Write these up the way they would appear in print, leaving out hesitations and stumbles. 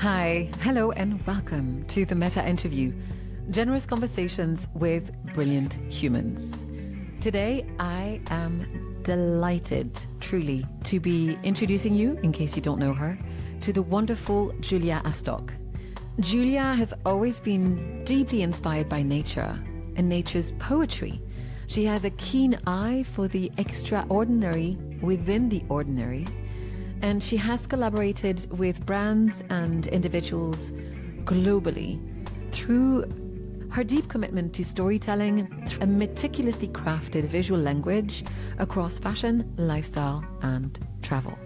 Hi, hello, and welcome to the Mettā Interview, generous conversations with brilliant humans. Today, I am delighted, truly, to be introducing you, in case you don't know her, to the wonderful Julia Astok. Julia has always been deeply inspired by nature and nature's poetry. She has a keen eye for the extraordinary within the ordinary, and she has collaborated with brands and individuals globally through her deep commitment to storytelling, a meticulously crafted visual language across fashion, lifestyle, and travel.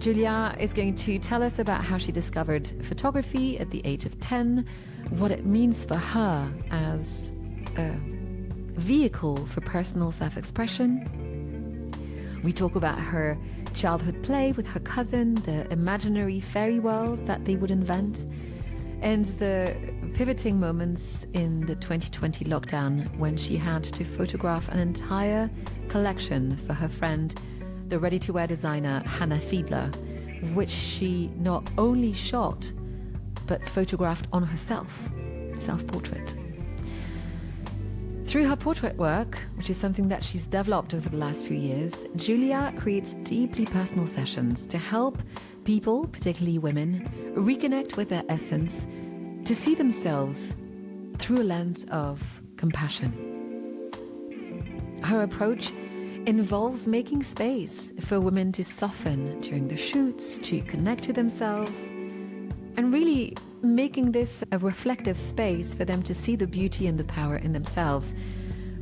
Julia is going to tell us about how she discovered photography at the age of 10, what it means for her as a vehicle for personal self-expression. We talk about her childhood play with her cousin, the imaginary fairy worlds that they would invent, and the pivoting moments in the 2020 lockdown when she had to photograph an entire collection for her friend, the ready-to-wear designer Anne V Mühlethaler, which she not only shot, but photographed on herself, self-portrait. Through her portrait work, which is something that she's developed over the last few years, Julia creates deeply personal sessions to help people, particularly women, reconnect with their essence, to see themselves through a lens of compassion. Her approach involves making space for women to soften during the shoots, to connect to themselves, and really making this a reflective space for them to see the beauty and the power in themselves,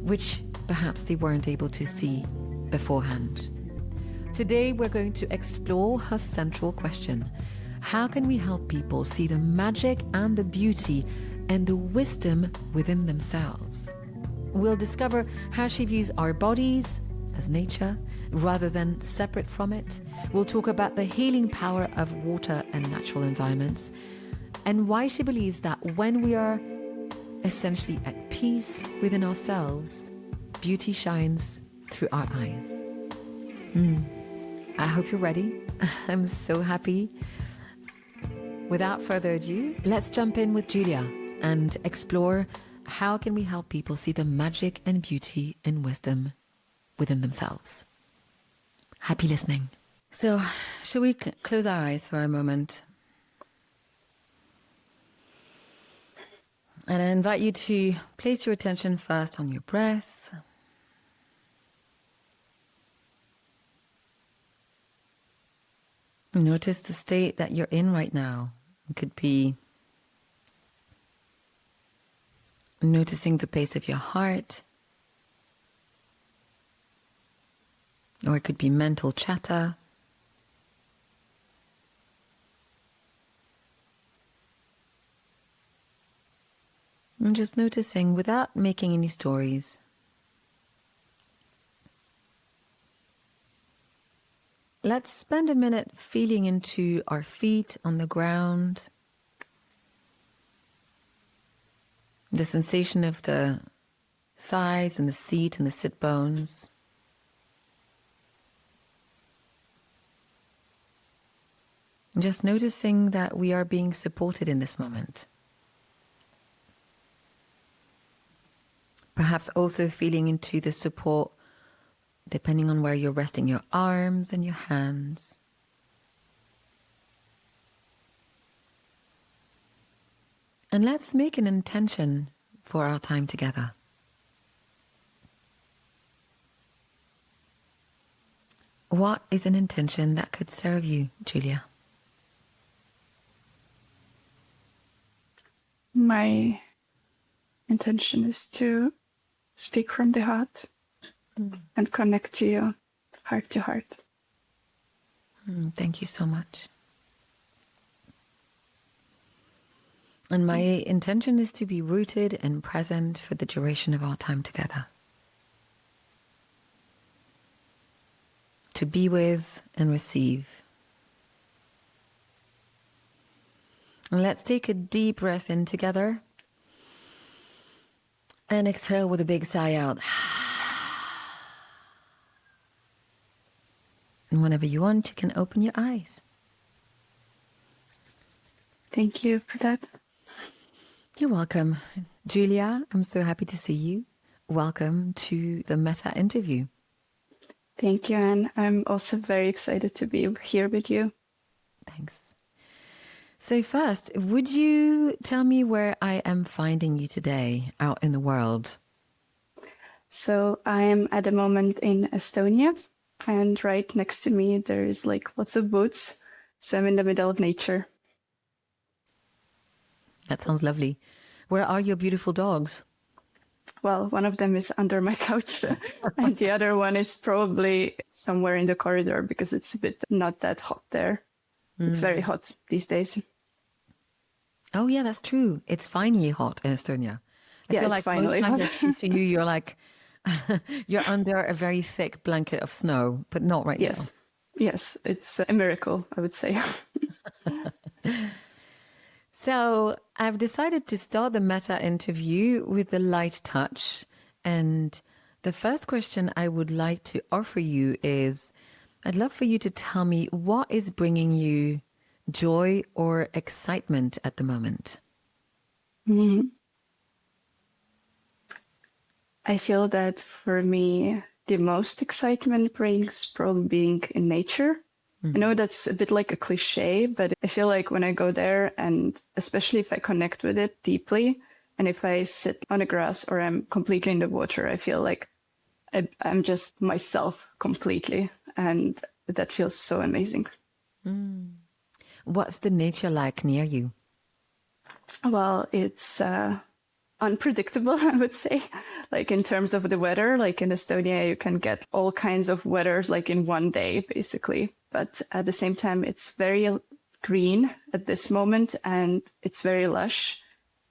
which perhaps they weren't able to see beforehand. Today, we're going to explore her central question. How can we help people see the magic and the beauty and the wisdom within themselves? We'll discover how she views our bodies as nature rather than separate from it. We'll talk about the healing power of water and natural environments, and why she believes that when we are essentially at peace within ourselves, beauty shines through our eyes. I hope you're ready. I'm so happy. Without further ado, let's jump in with Julia and explore how can we help people see the magic and beauty and wisdom within themselves. Happy listening. So, shall we close our eyes for a moment? And I invite you to place your attention first on your breath. Notice the state that you're in right now. It could be noticing the pace of your heart, or it could be mental chatter. And just noticing without making any stories. Let's spend a minute feeling into our feet on the ground. The sensation of the thighs and the seat and the sit bones. Just noticing that we are being supported in this moment. Perhaps also feeling into the support depending on where you're resting your arms and your hands. And let's make an intention for our time together. What is an intention that could serve you, Julia? My intention is to speak from the heart and connect to you heart to heart. Thank you so much. And my intention is to be rooted and present for the duration of our time together. To be with and receive. And let's take a deep breath in together. And exhale with a big sigh out. And whenever you want, you can open your eyes. Thank you for that. You're welcome. Julia, I'm so happy to see you. Welcome to the Mettā Interview. Thank you, Anne. I'm also very excited to be here with you. Thanks. So first, would you tell me where I am finding you today out in the world? So I am at the moment in Estonia, and right next to me there is like lots of woods. So I'm in the middle of nature. That sounds lovely. Where are your beautiful dogs? Well, one of them is under my couch and the other one is probably somewhere in the corridor because it's a bit not that hot there. It's very hot these days. Oh, yeah, that's true. It's finally hot in Estonia. I Yeah, feel it's like finally most times hot. I speak to you, you're like, you're under a very thick blanket of snow, but not right Yes. Yes, it's a miracle, I would say. now. So I've decided to start the Mettā interview with a light touch. And the first question I would like to offer you is, I'd love for you to tell me what is bringing you joy or excitement at the moment. Mhm. I feel that for me, the most excitement brings probably being in nature. I know that's a bit like a cliche, but I feel like when I go there, and especially if I connect with it deeply, and if I sit on the grass or I'm completely in the water, I feel like I'm just myself completely. And that feels so amazing. What's the nature like near you? Well, it's unpredictable, I would say. Like in terms of the weather, like in Estonia, you can get all kinds of weathers like in one day, basically. But at the same time, it's very green at this moment and it's very lush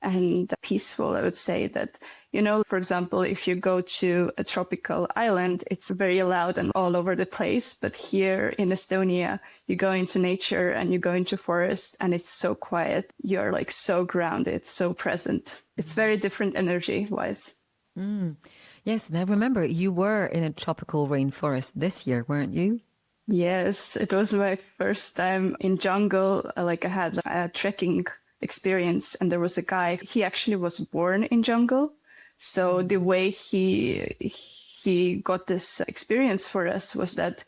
and peaceful. I would say that, you know, for example, if you go to a tropical island, it's very loud and all over the place. But here in Estonia, you go into nature and you go into forest and it's so quiet. You're like so grounded, so present. It's very different energy wise. Yes, and I remember you were in a tropical rainforest this year, weren't you? Yes, it was my first time in jungle. Like I had a trekking experience and there was a guy, he actually was born in jungle. So the way he got this experience for us was that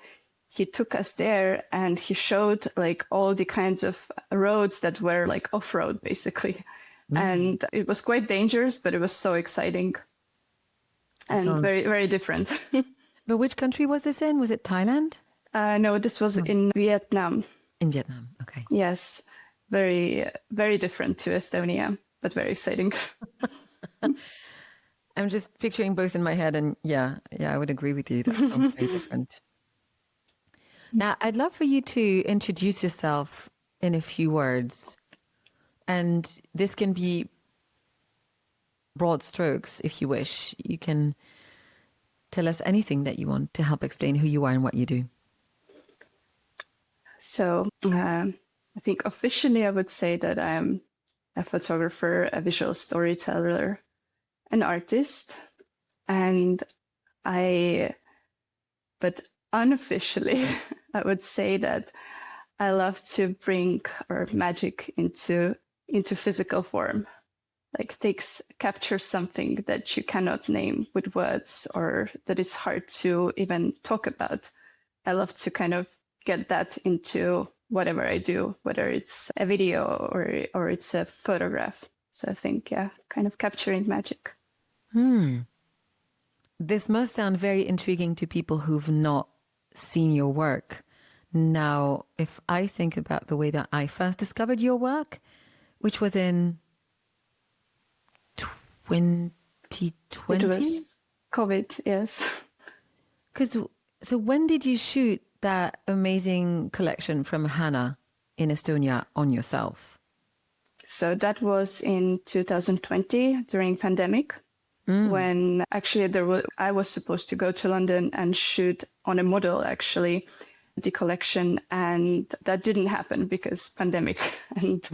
he took us there and he showed like all the kinds of roads that were like off-road basically. And it was quite dangerous, but it was so exciting and sounds- very, very different. But which country was this in? Was it Thailand? No, this was in Vietnam. In Vietnam, okay. Yes, very, very different to Estonia, but very exciting. I'm just picturing both in my head, and yeah, I would agree with you. That sounds very different. Now, I'd love for you to introduce yourself in a few words, and this can be broad strokes if you wish. You can tell us anything that you want to help explain who you are and what you do. So I think officially I would say that I'm a photographer, a visual storyteller, an artist, and but unofficially, I would say that I love to bring our magic into physical form. Like capture something that you cannot name with words or that is hard to even talk about. I love to kind of get that into whatever I do, whether it's a video or it's a photograph. So I think, yeah, kind of capturing magic. This must sound very intriguing to people who've not seen your work. Now, if I think about the way that I first discovered your work, which was in 2020? It was COVID, yes. So when did you shoot that amazing collection from Hannah in Estonia on yourself? So that was in 2020 during pandemic, when actually I was supposed to go to London and shoot on a model actually the collection, and that didn't happen because pandemic. And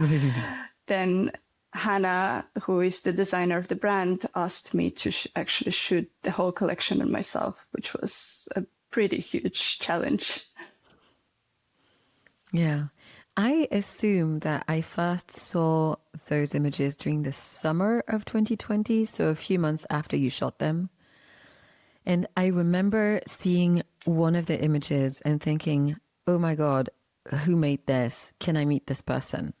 then Hannah, who is the designer of the brand, asked me to actually shoot the whole collection on myself, which was a pretty huge challenge. Yeah. I assume that I first saw those images during the summer of 2020, so a few months after you shot them. And I remember seeing one of the images and thinking, oh my God, who made this? Can I meet this person?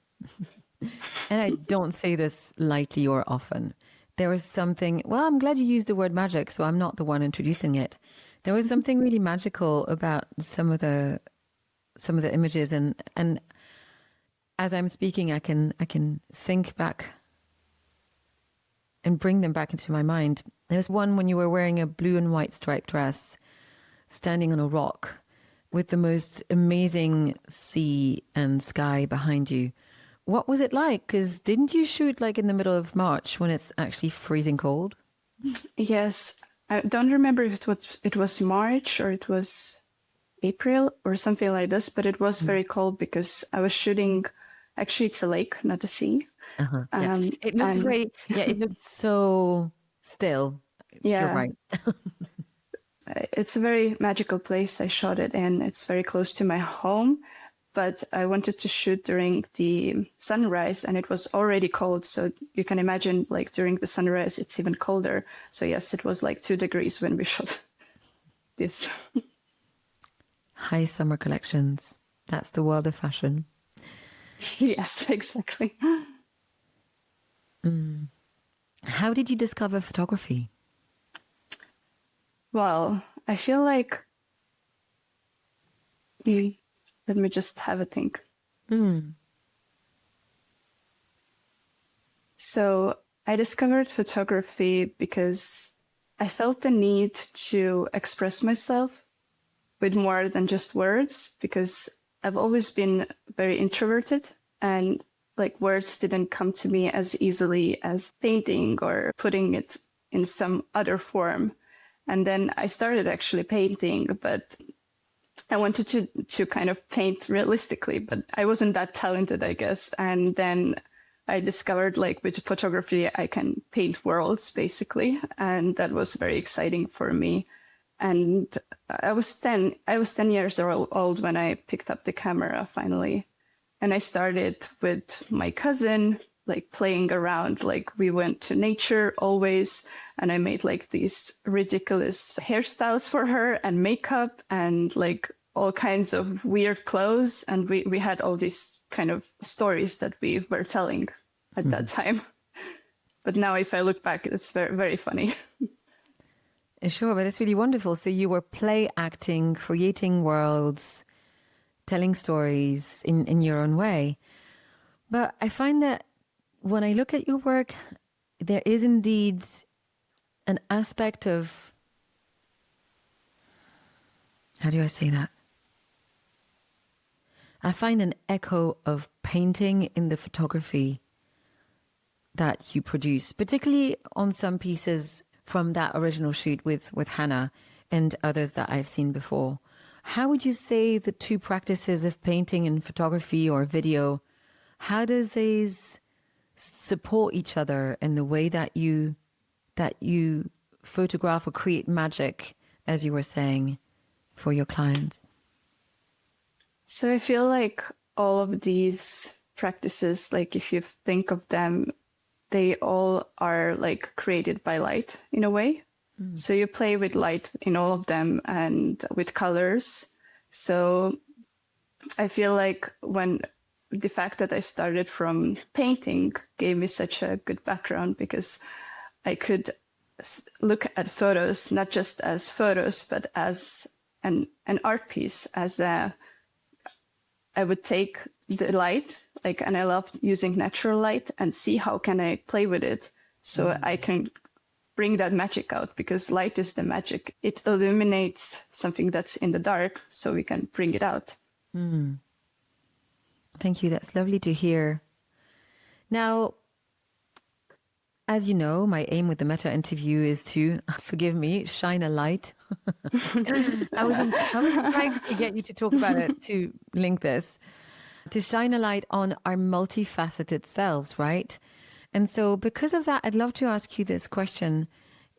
And I don't say this lightly or often. There was something, well, I'm glad you used the word magic, so I'm not the one introducing it. There was something really magical about some of the images, and as I'm speaking, I can think back and bring them back into my mind. There was one when you were wearing a blue and white striped dress, standing on a rock with the most amazing sea and sky behind you. What was it like? Because didn't you shoot like in the middle of March when it's actually freezing cold? Yes, I don't remember if it was March or it was April or something like this, but it was very cold because I was shooting. Actually, it's a lake, not a sea. Uh-huh. Yeah. It looked very. Yeah, it looked so still. Yeah, you're right. It's a very magical place I shot it in. It's very close to my home. But I wanted to shoot during the sunrise and it was already cold. So you can imagine like during the sunrise, it's even colder. So yes, it was like 2 degrees when we shot this. High summer collections. That's the world of fashion. Yes, exactly. How did you discover photography? Well, I feel like, let me just have a think. So I discovered photography because I felt the need to express myself with more than just words, because I've always been very introverted and like words didn't come to me as easily as painting or putting it in some other form. And then I started actually painting, but I wanted to kind of paint realistically, but I wasn't that talented, I guess. And then I discovered like with photography, I can paint worlds basically. And that was very exciting for me. And I was 10 years old when I picked up the camera finally. And I started with my cousin, like playing around, like we went to nature always. And I made like these ridiculous hairstyles for her and makeup and like all kinds of weird clothes. And we had all these kind of stories that we were telling at that time. But now if I look back, it's very, very funny. Sure, but it's really wonderful. So you were play acting, creating worlds, telling stories in your own way. But I find that when I look at your work, there is indeed an aspect of, how do I say that? I find an echo of painting in the photography that you produce, particularly on some pieces from that original shoot with Hannah and others that I've seen before. How would you say the two practices of painting and photography or video, how do these support each other in the way that you photograph or create magic, as you were saying, for your clients? So I feel like all of these practices, like if you think of them, they all are like created by light in a way. So you play with light in all of them and with colors. So I feel like when the fact that I started from painting gave me such a good background, because I could look at photos, not just as photos, but as an art piece, as I would take the light, like, and I love using natural light and see how can I play with it so I can bring that magic out, because light is the magic. It illuminates something that's in the dark, so we can bring it out. Thank you. That's lovely to hear. Now, as you know, my aim with the Mettā Interview is to, forgive me, shine a light. I was trying to get you to talk about it, to link this, to shine a light on our multifaceted selves, right? And so because of that, I'd love to ask you this question,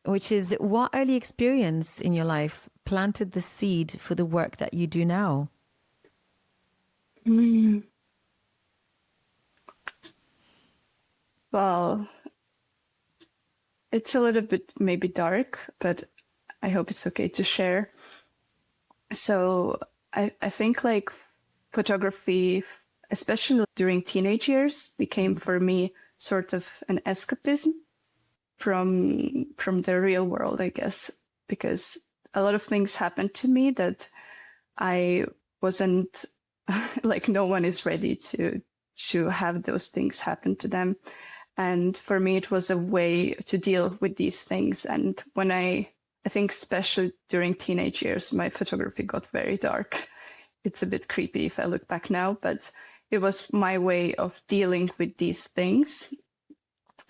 which is, what early experience in your life planted the seed for the work that you do now? Well, it's a little bit maybe dark, but I hope it's okay to share. So I think like photography, especially during teenage years, became for me sort of an escapism from the real world, I guess, because a lot of things happened to me that I wasn't like, no one is ready to have those things happen to them. And for me, it was a way to deal with these things. And when I think especially during teenage years, my photography got very dark. It's a bit creepy if I look back now, but it was my way of dealing with these things.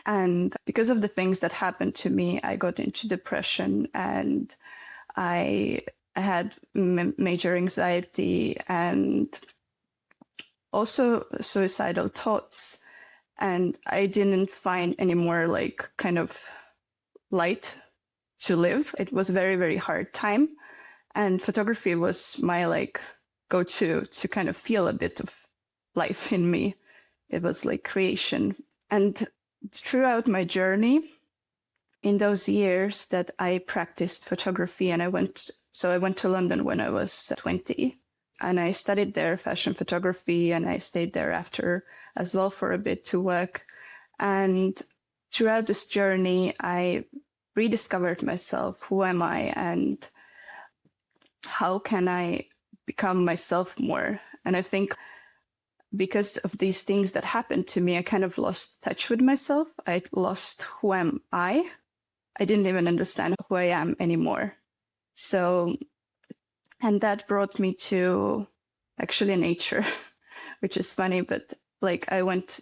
And because of the things that happened to me, I got into depression, and I had major anxiety and also suicidal thoughts. And I didn't find any more like kind of light to live. It was a very, very hard time. And photography was my like go-to to kind of feel a bit of life in me. It was like creation. And throughout my journey, in those years that I practiced photography, and I went to London when I was 20, and I studied there fashion photography, and I stayed there after as well for a bit to work. And throughout this journey, I rediscovered myself. Who am I, and how can I become myself more? And I think because of these things that happened to me, I kind of lost touch with myself. I lost who am I. I didn't even understand who I am anymore. So, and that brought me to actually nature, which is funny, but like I went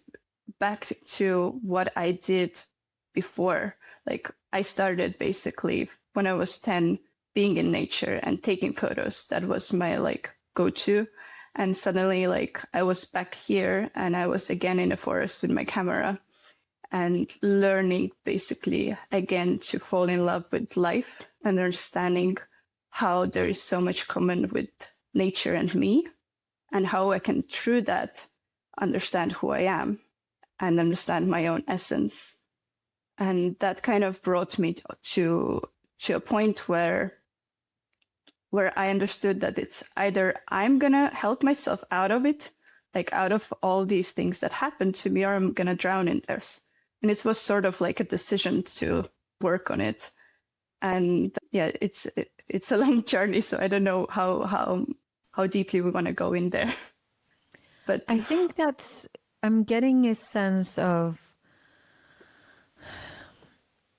back to what I did before. Like I started basically when I was 10 being in nature and taking photos. That was my like go-to. And suddenly like I was back here and I was again in the forest with my camera and learning basically again to fall in love with life and understanding how there is so much common with nature and me, and how I can through that understand who I am and understand my own essence. And that kind of brought me to a point where I understood that it's either I'm going to help myself out of it, like out of all these things that happened to me, or I'm going to drown in this. And it was sort of like a decision to work on it. And yeah, it's a long journey, so I don't know how deeply we want to go in there. But I think I'm getting a sense of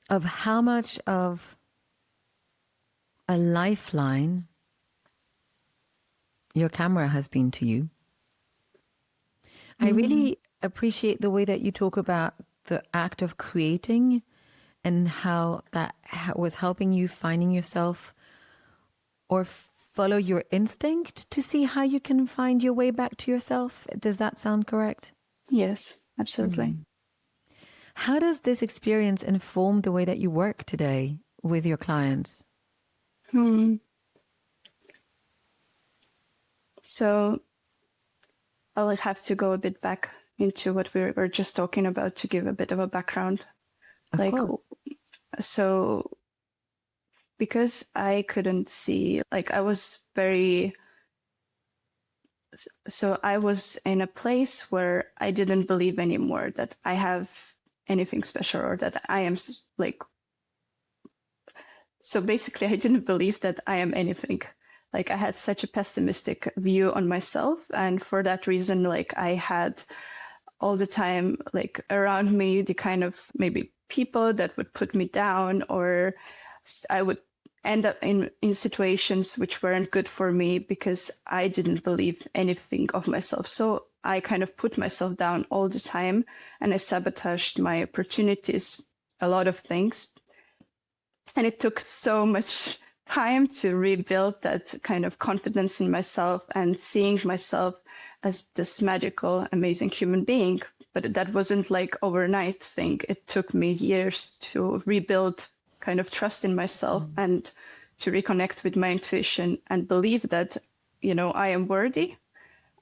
how much of a lifeline your camera has been to you. I really appreciate the way that you talk about the act of creating and how that was helping you finding yourself or follow your instinct to see how you can find your way back to yourself. Does that sound correct? Yes, absolutely. How does this experience inform the way that you work today with your clients? So I'll have to go a bit back into what we were just talking about to give a bit of a background. Of course. So because I couldn't see, like I was in a place where I didn't believe anymore that I have anything special or that I am like, so basically I didn't believe that I am anything. Like I had such a pessimistic view on myself. And for that reason, like I had all the time, like around me, the kind of maybe people that would put me down, or I would end up in situations which weren't good for me because I didn't believe anything of myself. So I kind of put myself down all the time, and I sabotaged my opportunities, a lot of things. And it took so much time to rebuild that kind of confidence in myself and seeing myself as this magical, amazing human being. But that wasn't like overnight thing. It took me years to rebuild kind of trust in myself and to reconnect with my intuition and believe that, I am worthy.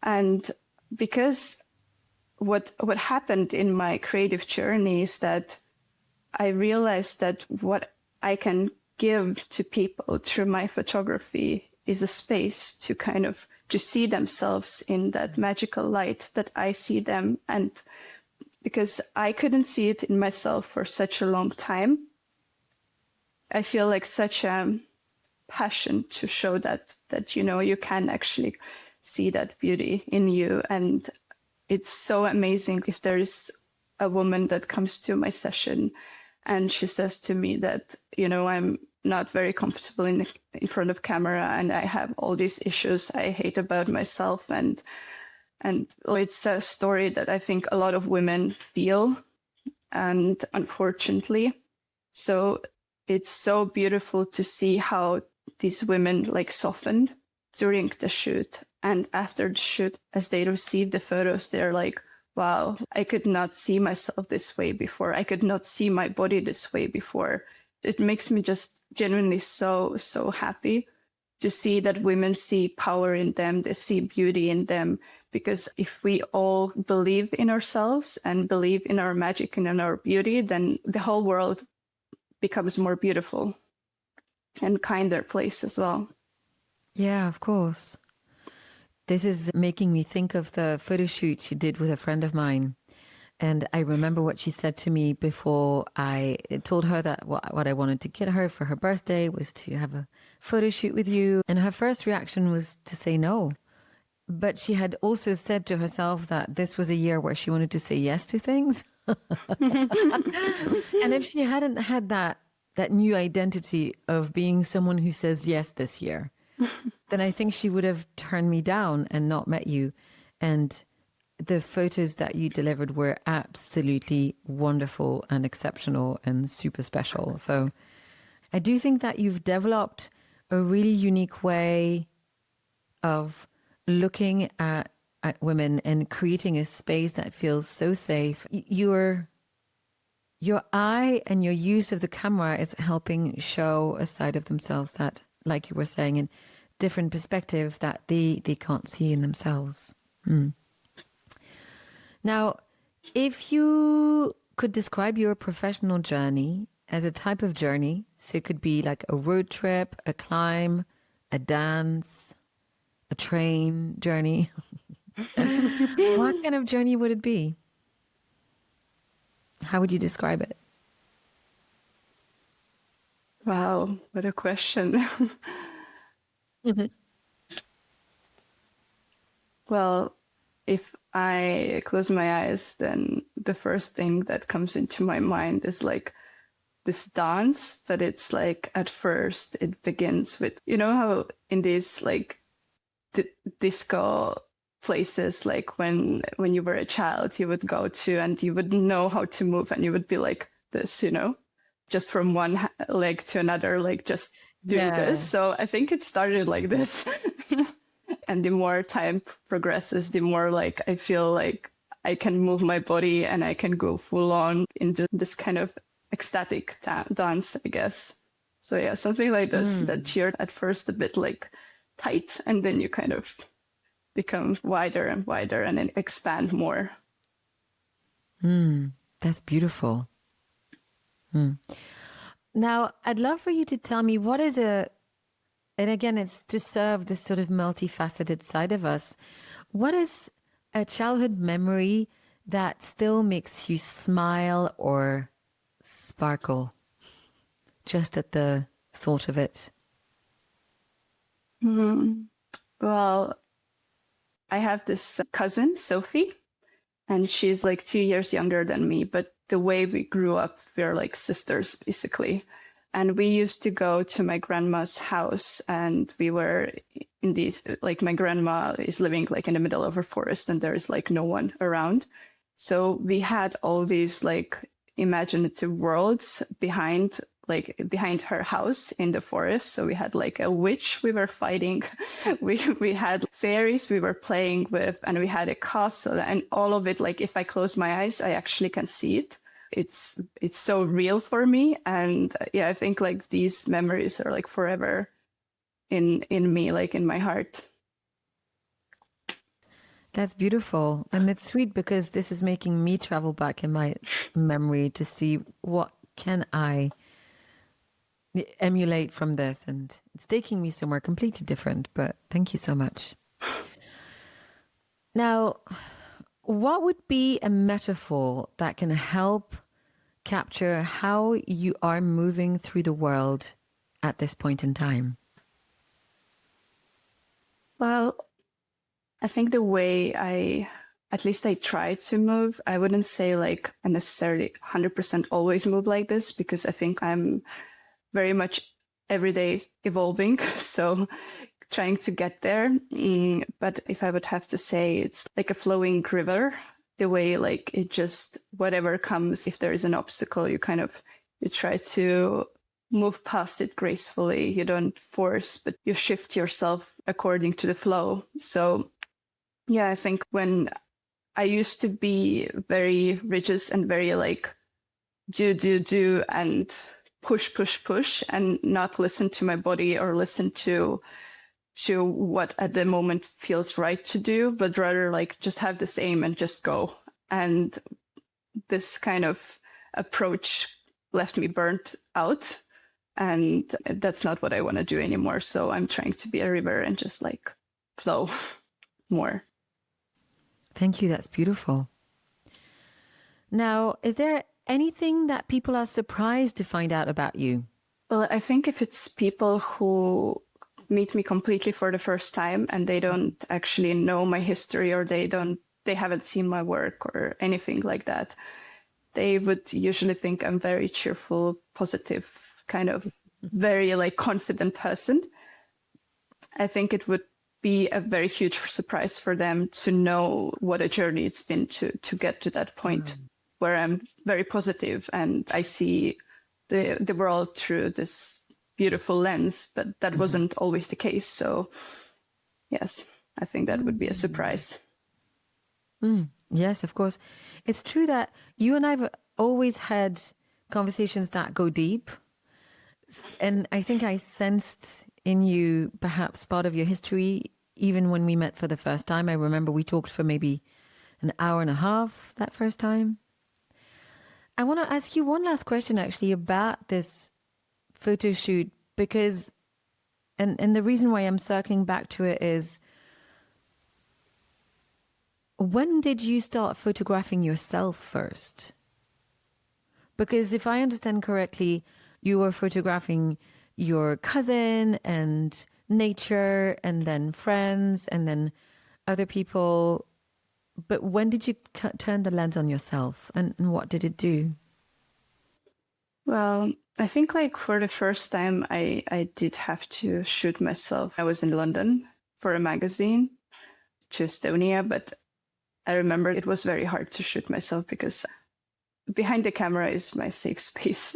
And because what happened in my creative journey is that I realized that what I can give to people through my photography is a space to kind of to see themselves in that magical light that I see them. And because I couldn't see it in myself for such a long time, I feel like such a passion to show that you can actually see that beauty in you. And it's so amazing if there is a woman that comes to my session and she says to me that, I'm not very comfortable in front of camera and I have all these issues I hate about myself. And it's a story that I think a lot of women feel. And unfortunately, so it's so beautiful to see how these women softened during the shoot. And after the shoot, as they receive the photos, they're like, wow, I could not see myself this way before. I could not see my body this way before. It makes me just genuinely so, so happy to see that women see power in them, they see beauty in them. Because if we all believe in ourselves and believe in our magic and in our beauty, then the whole world becomes more beautiful and kinder place as well. Yeah, of course. This is making me think of the photo shoot she did with a friend of mine. And I remember what she said to me before I told her that what I wanted to get her for her birthday was to have a photo shoot with you. And her first reaction was to say no. But she had also said to herself that this was a year where she wanted to say yes to things. And if she hadn't had that new identity of being someone who says yes this year, then I think she would have turned me down and not met you. And the photos that you delivered were absolutely wonderful and exceptional and super special. So I do think that you've developed a really unique way of looking at women and creating a space that feels so safe. Your eye and your use of the camera is helping show a side of themselves that, like you were saying, in different perspective that they can't see in themselves. Now, if you could describe your professional journey as a type of journey, so it could be like a road trip, a climb, a dance, a train journey, what kind of journey would it be? How would you describe it? Wow, what a question. Well, if I close my eyes, then the first thing that comes into my mind is like this dance, but it's like at first it begins with, how in these disco places, like when you were a child, you would go to and you wouldn't know how to move and you would be like this, just from one leg to another, like just doing this. So I think it started like this. And the more time progresses, the more I feel like I can move my body and I can go full on into this kind of ecstatic dance, I guess. So yeah, something like this that you're at first a bit tight and then you kind of become wider and wider and then expand more. That's beautiful. Now, I'd love for you to tell me what is and again, it's to serve this sort of multifaceted side of us. What is a childhood memory that still makes you smile or sparkle just at the thought of it? Well, I have this cousin, Sophie, and she's 2 years younger than me. But the way we grew up, we're like sisters, basically. And we used to go to my grandma's house and we were in these, my grandma is living in the middle of a forest and there's no one around. So we had all these imaginative worlds behind her house in the forest. So we had a witch we were fighting. we had fairies we were playing with, and we had a castle, and all of it, if I close my eyes, I actually can see it. It's so real for me. And yeah, I think these memories are forever in me, in my heart. That's beautiful. And it's sweet because this is making me travel back in my memory to see what can I emulate from this. And it's taking me somewhere completely different, but thank you so much. Now, what would be a metaphor that can help capture how you are moving through the world at this point in time? Well, I think the way at least I try to move, I wouldn't say like I necessarily 100% always move like this, because I think I'm very much every day evolving. So trying to get there. But if I would have to say, it's like a flowing river, the way like it just, whatever comes, if there is an obstacle, you try to move past it gracefully. You don't force, but you shift yourself according to the flow. So yeah, I think when I used to be very rigid and very like do and push and not listen to my body or listen to what at the moment feels right to do, but rather like just have this aim and just go. And this kind of approach left me burnt out, and that's not what I want to do anymore. So I'm trying to be a river and just like flow more. Thank you. That's beautiful. Now, is there anything that people are surprised to find out about you? Well, I think if it's people who meet me completely for the first time and they don't actually know my history, or they haven't seen my work or anything like that, they would usually think I'm very cheerful, positive, kind of very like confident person. I think it would be a very huge surprise for them to know what a journey it's been to get to that point where I'm very positive and I see the world through this beautiful lens, but that wasn't always the case. So yes, I think that would be a surprise. Yes, of course. It's true that you and I've always had conversations that go deep. And I think I sensed in you perhaps part of your history, even when we met for the first time. I remember we talked for maybe an hour and a half that first time. I want to ask you one last question actually about this photo shoot, because, and the reason why I'm circling back to it is, when did you start photographing yourself first? Because if I understand correctly, you were photographing your cousin and nature and then friends and then other people. But when did you turn the lens on yourself, and what did it do? Well, I think like for the first time, I did have to shoot myself. I was in London for a magazine to Estonia, but I remember it was very hard to shoot myself because behind the camera is my safe space.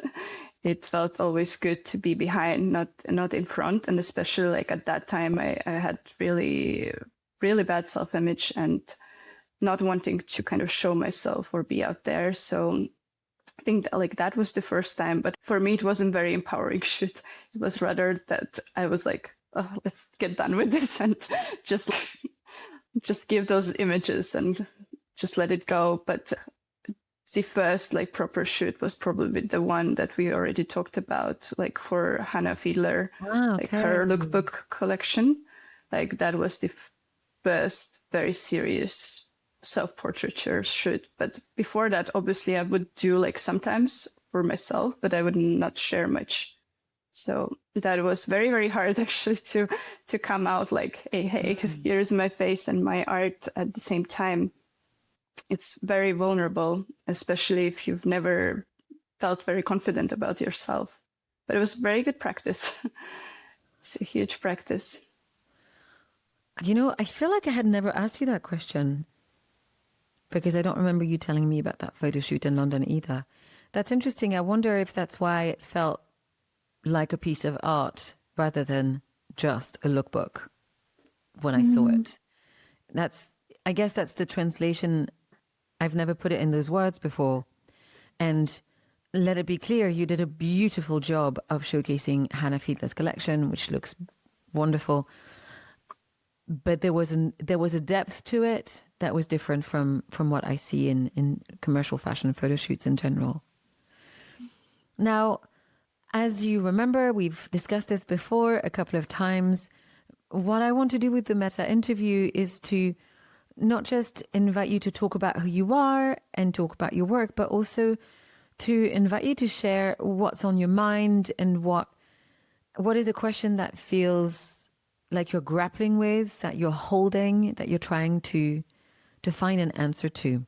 It felt always good to be behind, not in front. And especially like at that time, I had really, really bad self-image and not wanting to kind of show myself or be out there. So I think that, like, that was the first time. But for me, it wasn't very empowering shoot. It was rather that I was like, oh, let's get done with this and just give those images and just let it go. But the first like proper shoot was probably the one that we already talked about, like for Anne V Mühlethaler, like her lookbook collection. Like that was the first very serious self-portraiture shoot. But before that, obviously I would do like sometimes for myself, but I would not share much. So that was very, very hard actually to come out like, hey, here's my face and my art at the same time. It's very vulnerable, especially if you've never felt very confident about yourself. But it was very good practice. It's a huge practice. You know, I feel like I had never asked you that question, because I don't remember you telling me about that photo shoot in London either. That's interesting. I wonder if that's why it felt like a piece of art rather than just a lookbook when I saw it. I guess that's the translation. I've never put it in those words before. And let it be clear, you did a beautiful job of showcasing Anne V Mühlethaler's collection, which looks wonderful. but there was a depth to it that was different from what I see in commercial fashion photo shoots in general. Now, as you remember, we've discussed this before a couple of times. What I want to do with the Mettā interview is to not just invite you to talk about who you are and talk about your work, but also to invite you to share what's on your mind and what is a question that feels like you're grappling with, that you're holding, that you're trying to find an answer to.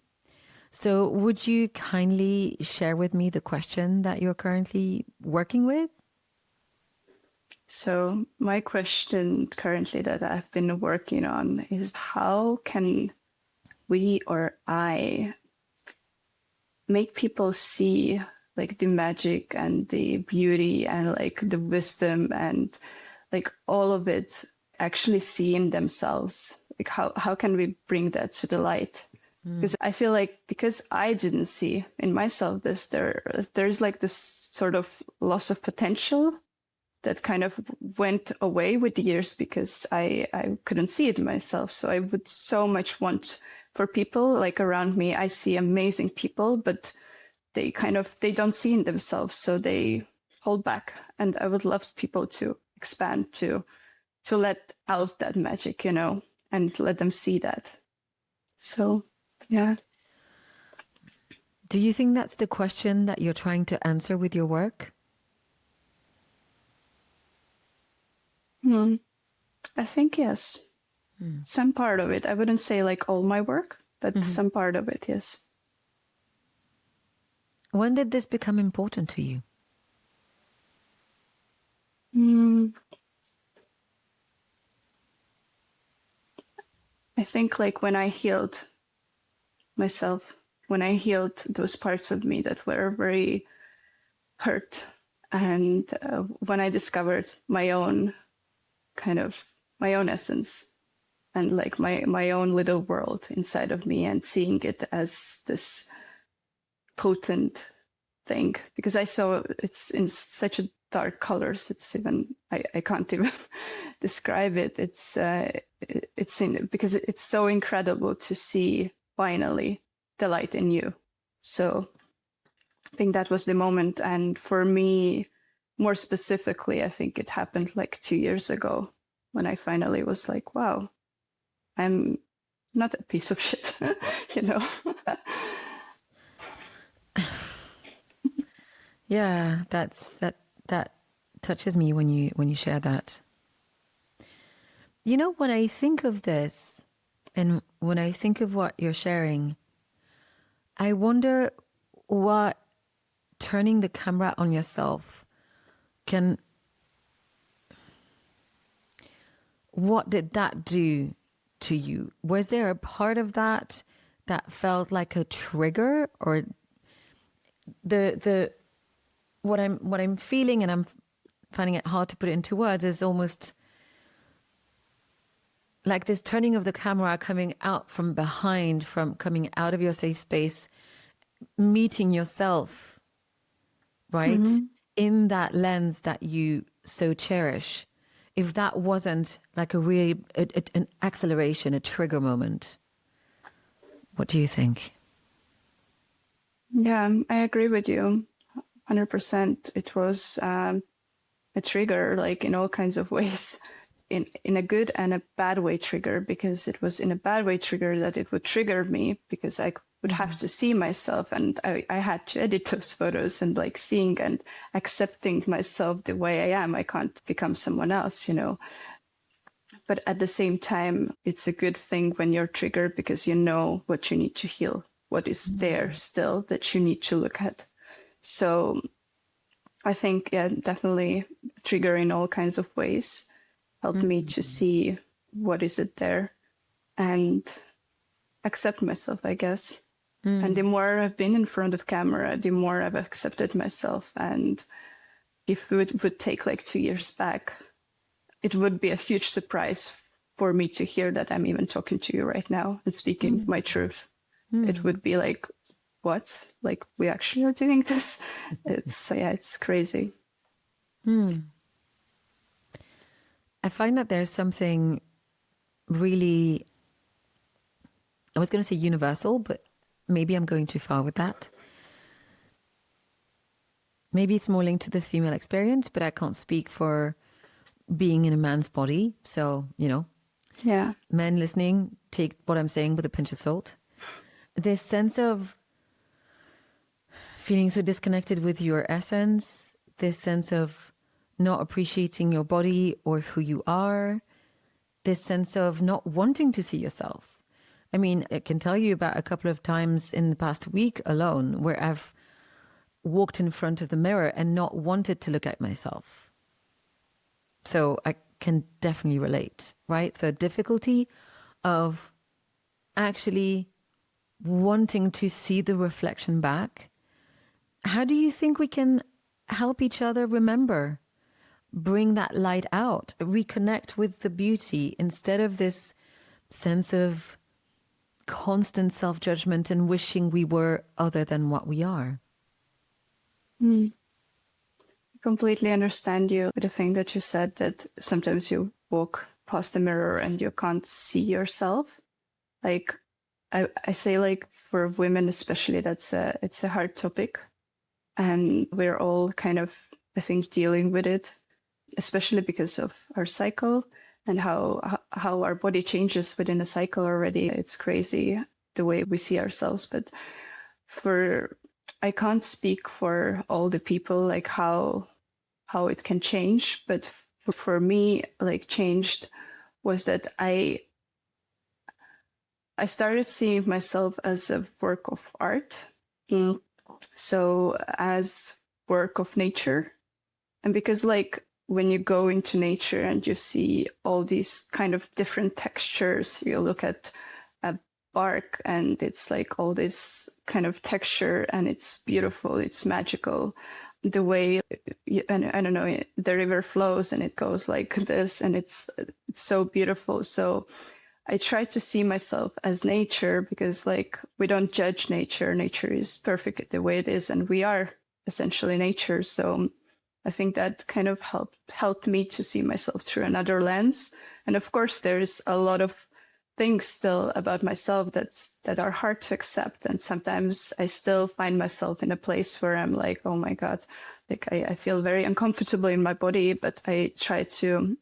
So would you kindly share with me the question that you're currently working with? So my question currently that I've been working on is, how can we or I make people see like the magic and the beauty and like the wisdom and like all of it actually see in themselves? Like how can we bring that to the light? Because I feel like, because I didn't see in myself this, there's like this sort of loss of potential that kind of went away with the years because I couldn't see it myself. So I would so much want for people like around me. I see amazing people, but they don't see in themselves, so they hold back. And I would love people to expand, to let out that magic, you know, and let them see that. So, yeah. Do you think that's the question that you're trying to answer with your work? I think yes. Some part of it. I wouldn't say like all my work, but some part of it, yes. When did this become important to you? I think like when I healed myself, when I healed those parts of me that were very hurt, and when I discovered my own essence and like my own little world inside of me, and seeing it as this potent thing, because I saw it's in such a dark colors. It's even, I can't even describe it. It's because it's so incredible to see finally the light in you. So I think that was the moment. And for me, more specifically, I think it happened like 2 years ago when I finally was like, wow, I'm not a piece of shit, you know? Yeah, that touches me when you share that. You know, when I think of this and when I think of what you're sharing, I wonder what turning the camera on yourself what did that do to you? Was there a part of that felt like a trigger, or what I'm feeling, and I'm finding it hard to put it into words, is almost like this turning of the camera, coming out from behind, from coming out of your safe space, meeting yourself, right? In that lens that you so cherish. If that wasn't like a really, an acceleration, a trigger moment, what do you think? Yeah, I agree with you 100%. It was a trigger, like in all kinds of ways, in a good and a bad way trigger, because it was in a bad way trigger that it would trigger me, because I would have to see myself, and I had to edit those photos, and like seeing and accepting myself the way I am. I can't become someone else, you know. But at the same time, it's a good thing when you're triggered, because you know what you need to heal, what is there still that you need to look at. So I think, yeah, definitely trigger in all kinds of ways helped me to see what is it there and accept myself, I guess. And the more I've been in front of camera, the more I've accepted myself. And if it would take like 2 years back, it would be a huge surprise for me to hear that I'm even talking to you right now and speaking my truth. It would be like, what? Like, we actually are doing this? It's crazy. I find that there's something really, I was going to say universal, but maybe I'm going too far with that. Maybe it's more linked to the female experience, but I can't speak for being in a man's body. So, Yeah. men listening, take what I'm saying with a pinch of salt. This sense of feeling so disconnected with your essence, this sense of not appreciating your body or who you are, this sense of not wanting to see yourself. I mean, I can tell you about a couple of times in the past week alone where I've walked in front of the mirror and not wanted to look at myself. So I can definitely relate, right? The difficulty of actually wanting to see the reflection back. How do you think we can help each other remember, bring that light out, reconnect with the beauty instead of this sense of constant self-judgment and wishing we were other than what we are? I completely understand you. The thing that you said, that sometimes you walk past the mirror and you can't see yourself. Like I say, like for women especially, it's a hard topic, and we're all kind of, I think, dealing with it, especially because of our cycle and how our body changes within a cycle already. It's crazy the way we see ourselves. But I can't speak for all the people, like how it can change. But for me, like changed was that I started seeing myself as a work of art. So as work of nature. And because like when you go into nature and you see all these kind of different textures, you look at a bark and it's like all this kind of texture and it's beautiful, it's magical. The way, and I don't know, the river flows and it goes like this and it's so beautiful. So I try to see myself as nature because like we don't judge nature. Nature is perfect the way it is and we are essentially nature. So I think that kind of helped me to see myself through another lens. And of course, there's a lot of things still about myself that are hard to accept. And sometimes I still find myself in a place where I'm like, oh my God, like I feel very uncomfortable in my body, but I try to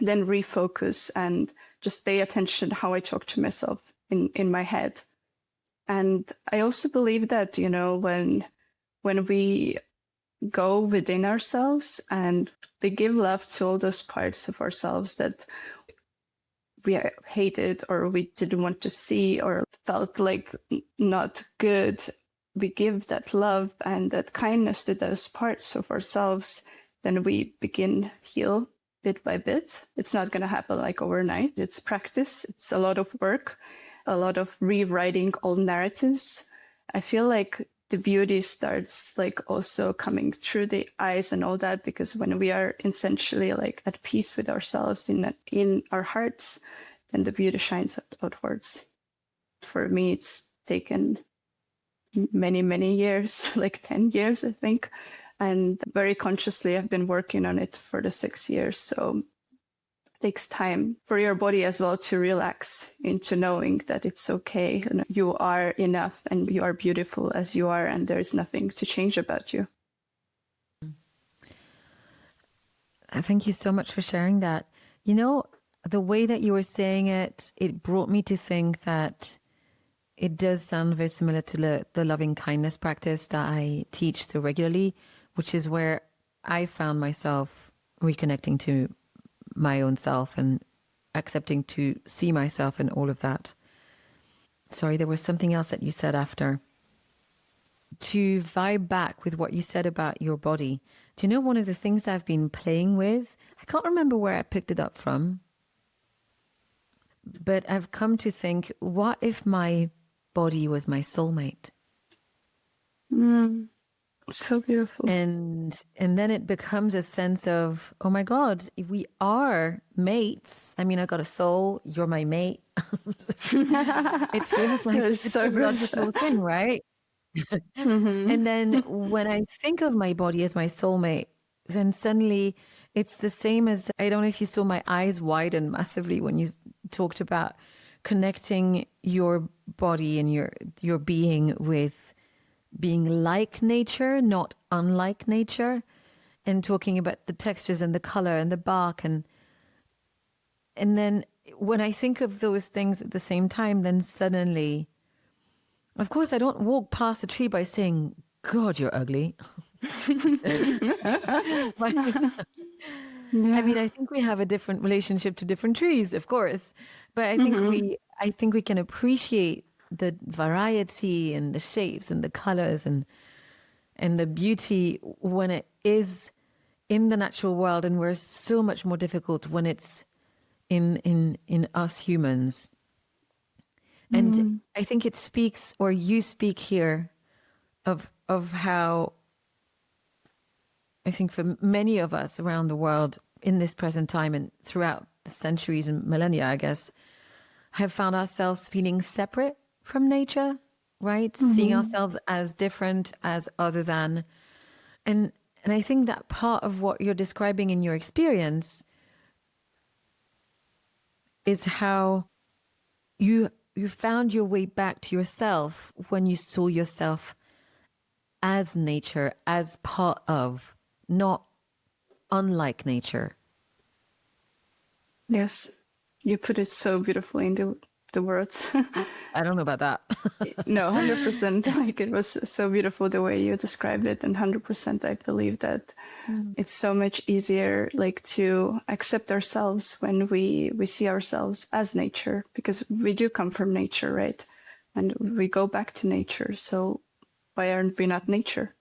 then refocus and just pay attention how I talk to myself in my head. And I also believe that, when we go within ourselves and we give love to all those parts of ourselves that we hated or we didn't want to see or felt like not good, we give that love and that kindness to those parts of ourselves, then we begin heal bit by bit. It's not going to happen like overnight. It's practice. It's a lot of work, a lot of rewriting old narratives. I feel like the beauty starts like also coming through the eyes and all that, because when we are essentially like at peace with ourselves in our hearts, then the beauty shines outwards. For me, it's taken many, many years, like 10 years, I think. And very consciously, I've been working on it for the 6 years. So it takes time for your body as well to relax into knowing that it's okay. And you are enough and you are beautiful as you are. And there's nothing to change about you. Thank you so much for sharing that. The way that you were saying it, it brought me to think that it does sound very similar to the loving kindness practice that I teach so regularly, which is where I found myself reconnecting to my own self and accepting to see myself in all of that. Sorry, there was something else that you said after. To vibe back with what you said about your body. Do you know one of the things I've been playing with? I can't remember where I picked it up from, but I've come to think, what if my body was my soulmate? So beautiful. And then it becomes a sense of, oh my God, if we are mates. I mean, I got a soul, you're my mate. It feels like it's so a good. logical thing, right? And then when I think of my body as my soulmate, then suddenly it's the same as, I don't know if you saw my eyes widen massively when you talked about connecting your body and your being with being like nature, not unlike nature, and talking about the textures and the color and the bark. And then when I think of those things at the same time, then suddenly, of course, I don't walk past a tree by saying, God, you're ugly. But Yeah. I mean, I think we have a different relationship to different trees, of course. But I think we can appreciate the variety and the shapes and the colors and the beauty when it is in the natural world, and we're so much more difficult when it's in us humans. And I think it speaks, or you speak here, of how I think for many of us around the world in this present time and throughout the centuries and millennia, I guess, have found ourselves feeling separate from nature, right? Seeing ourselves as different, as other than. And I think that part of what you're describing in your experience is how you found your way back to yourself when you saw yourself as nature, as part of, not unlike nature. Yes, you put it so beautifully in the words. I don't know about that. No, 100%. Like, it was so beautiful the way you described it, and 100% I believe that it's so much easier, like, to accept ourselves when we see ourselves as nature, because we do come from nature, right? And we go back to nature. So why aren't we not nature?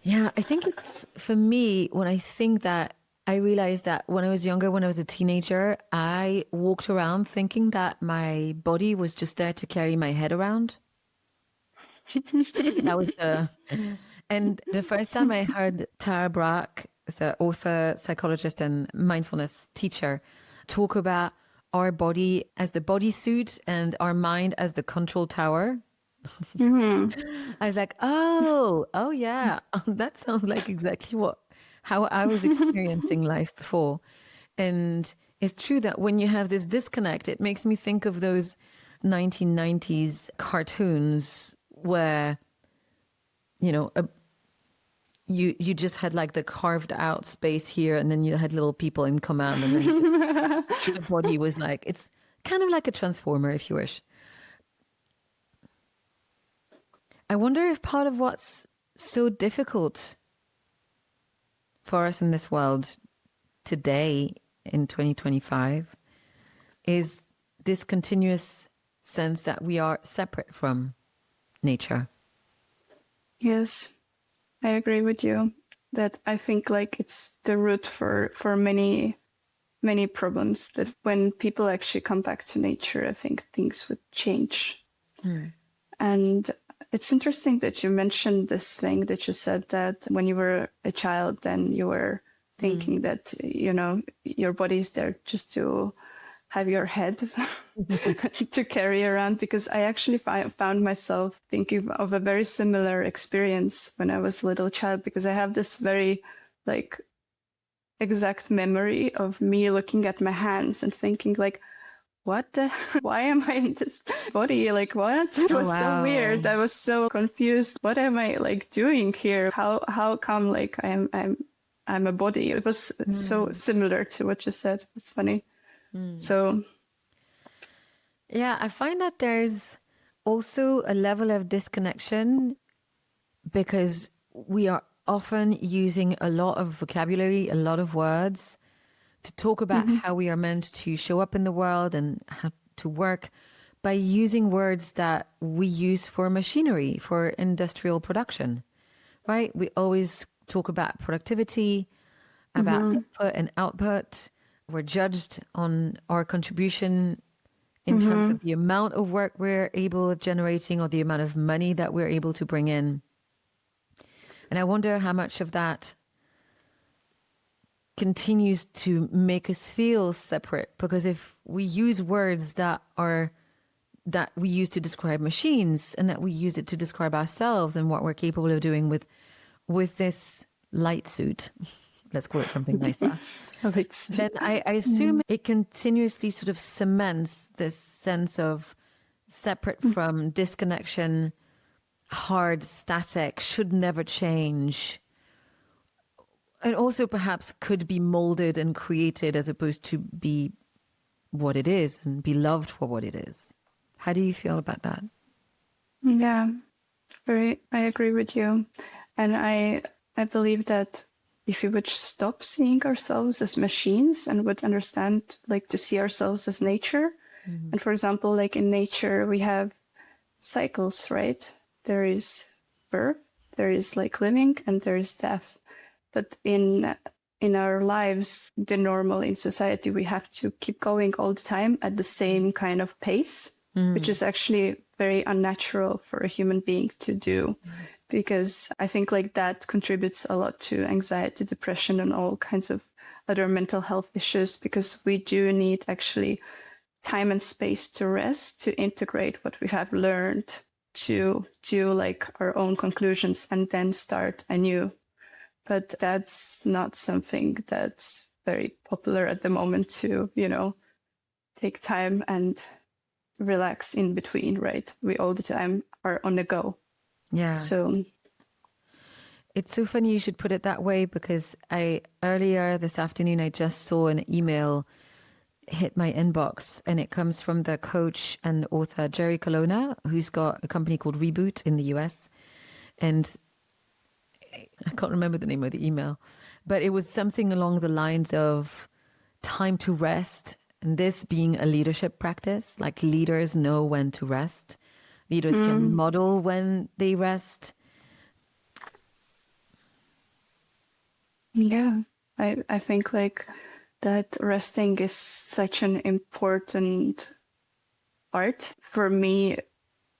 Yeah, I think it's, for me, when I think that, I realized that when I was younger, when I was a teenager, I walked around thinking that my body was just there to carry my head around. That was and the first time I heard Tara Brach, the author, psychologist, and mindfulness teacher, talk about our body as the bodysuit and our mind as the control tower, I was like, oh yeah, that sounds like exactly how I was experiencing life before. And it's true that when you have this disconnect, it makes me think of those 1990s cartoons where, you just had like the carved out space here, and then you had little people in command, and then the body was like, it's kind of like a transformer, if you wish. I wonder if part of what's so difficult for us in this world today in 2025 is this continuous sense that we are separate from nature. Yes, I agree with you. That I think, like, it's the root for many problems, that when people actually come back to nature, I think things would change. And it's interesting that you mentioned this thing that you said, that when you were a child, then you were thinking that, your body is there just to have your head to carry around. Because I actually found myself thinking of a very similar experience when I was a little child, because I have this very, like, exact memory of me looking at my hands and thinking, like, why am I in this body? Like, what? It was so weird. I was so confused. What am I, like, doing here? How come, like, I'm a body? It was so similar to what you said. It's funny. So yeah, I find that there's also a level of disconnection because we are often using a lot of vocabulary, a lot of words to talk about how we are meant to show up in the world and how to work, by using words that we use for machinery, for industrial production, right? We always talk about productivity, about input and output. We're judged on our contribution in terms of the amount of work we're able of generating or the amount of money that we're able to bring in. And I wonder how much of that continues to make us feel separate, because if we use words that we use to describe machines, and that we use it to describe ourselves and what we're capable of doing with this light suit, let's call it something nicer. Alex. Then I assume it continuously sort of cements this sense of separate from, disconnection, hard, static, should never change. And also perhaps could be molded and created as opposed to be what it is and be loved for what it is. How do you feel about that? Yeah, I agree with you. And I believe that if we would stop seeing ourselves as machines and would understand, like, to see ourselves as nature. And for example, like in nature, we have cycles, right? There is birth, there is like living, and there is death. But in our lives, the normal in society, we have to keep going all the time at the same kind of pace, which is actually very unnatural for a human being to do. Because I think like that contributes a lot to anxiety, depression, and all kinds of other mental health issues, because we do need actually time and space to rest, to integrate what we have learned, to do like our own conclusions and then start anew. But that's not something that's very popular at the moment to, take time and relax in between, right? We all the time are on the go. Yeah. So it's so funny you should put it that way, because earlier this afternoon, I just saw an email hit my inbox, and it comes from the coach and author Jerry Colonna, who's got a company called Reboot in the US. And I can't remember the name of the email, but it was something along the lines of time to rest. And this being a leadership practice, like leaders know when to rest. Leaders can model when they rest. yeah, I think like that resting is such an important art. For me,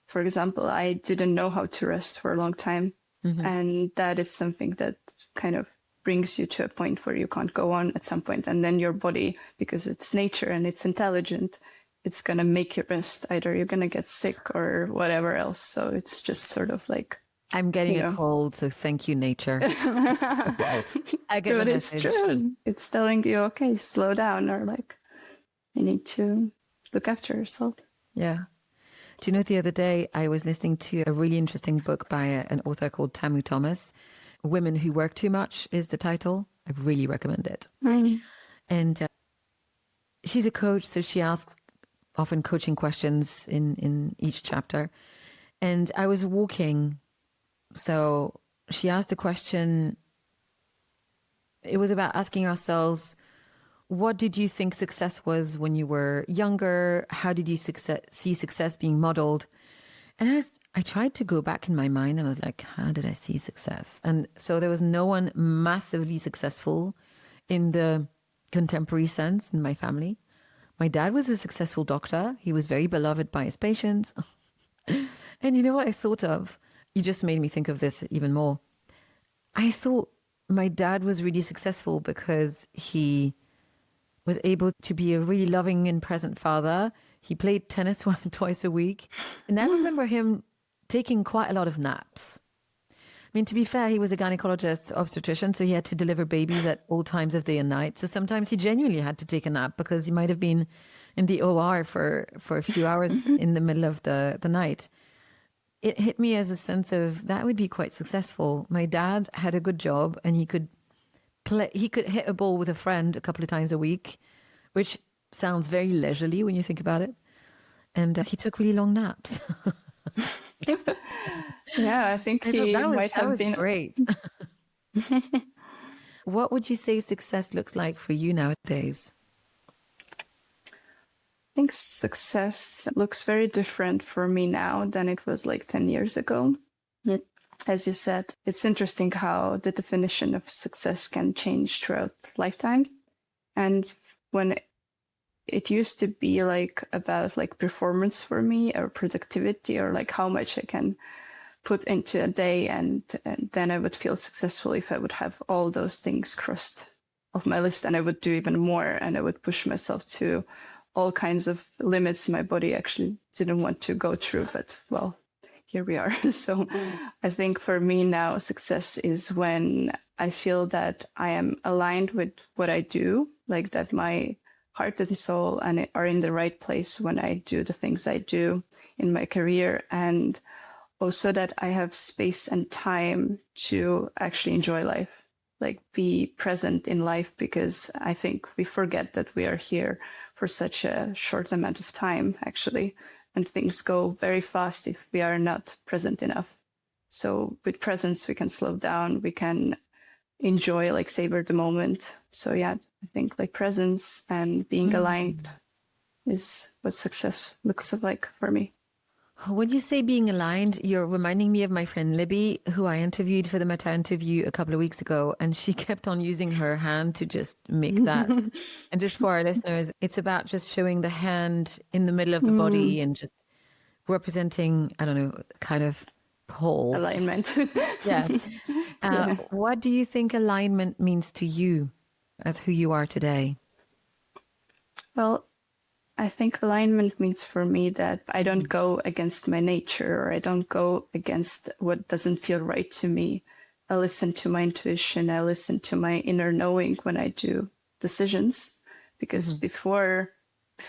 for example, I didn't know how to rest for a long time. And that is something that kind of brings you to a point where you can't go on at some point. And then your body, because it's nature and it's intelligent, it's going to make you rest. Either you're going to get sick or whatever else. So it's just sort of like, I'm getting a cold, so thank you, nature. I get but the it's message. true. It's telling you, okay, slow down, or like, you need to look after yourself. Yeah. Do you know, the other day I was listening to a really interesting book by an author called Tamu Thomas. Women Who Work Too Much is the title. I really recommend it. And she's a coach, so she asks often coaching questions in each chapter. And I was walking, so she asked a question. It was about asking ourselves, what did you think success was when you were younger? How did you see success being modeled? And I tried to go back in my mind, and I was like, how did I see success? And so there was no one massively successful in the contemporary sense in my family. My dad was a successful doctor. He was very beloved by his patients. And you know what I thought of? You just made me think of this even more. I thought my dad was really successful because he was able to be a really loving and present father. He played tennis twice a week. And I remember him taking quite a lot of naps. I mean, to be fair, he was a gynecologist, obstetrician, so he had to deliver babies at all times of day and night. So sometimes he genuinely had to take a nap because he might have been in the OR for a few hours in the middle of the night. It hit me as a sense of that would be quite successful. My dad had a good job, and he could hit a ball with a friend a couple of times a week, which sounds very leisurely when you think about it. And he took really long naps. Yeah, I think he might have been great. What would you say success looks like for you nowadays? I think success looks very different for me now than it was like 10 years ago. As you said, it's interesting how the definition of success can change throughout lifetime. And when it used to be like about like performance for me, or productivity, or like how much I can put into a day, and then I would feel successful if I would have all those things crossed off my list, and I would do even more, and I would push myself to all kinds of limits my body actually didn't want to go through, but well, here we are. So I think for me now, success is when I feel that I am aligned with what I do, like that my heart and soul are in the right place when I do the things I do in my career, and also that I have space and time to actually enjoy life, like be present in life, because I think we forget that we are here for such a short amount of time, actually. And things go very fast if we are not present enough. So with presence, we can slow down, we can enjoy, like savor the moment. So yeah, I think like presence and being aligned is what success looks like for me. When you say being aligned, you're reminding me of my friend Libby, who I interviewed for the Mettā Interview a couple of weeks ago, and she kept on using her hand to just make that. And just for our listeners, it's about just showing the hand in the middle of the body and just representing, I don't know, kind of whole alignment. Yeah. Yeah. What do you think alignment means to you as who you are today? Well, I think alignment means for me that I don't go against my nature, or I don't go against what doesn't feel right to me. I listen to my intuition. I listen to my inner knowing when I do decisions, because before,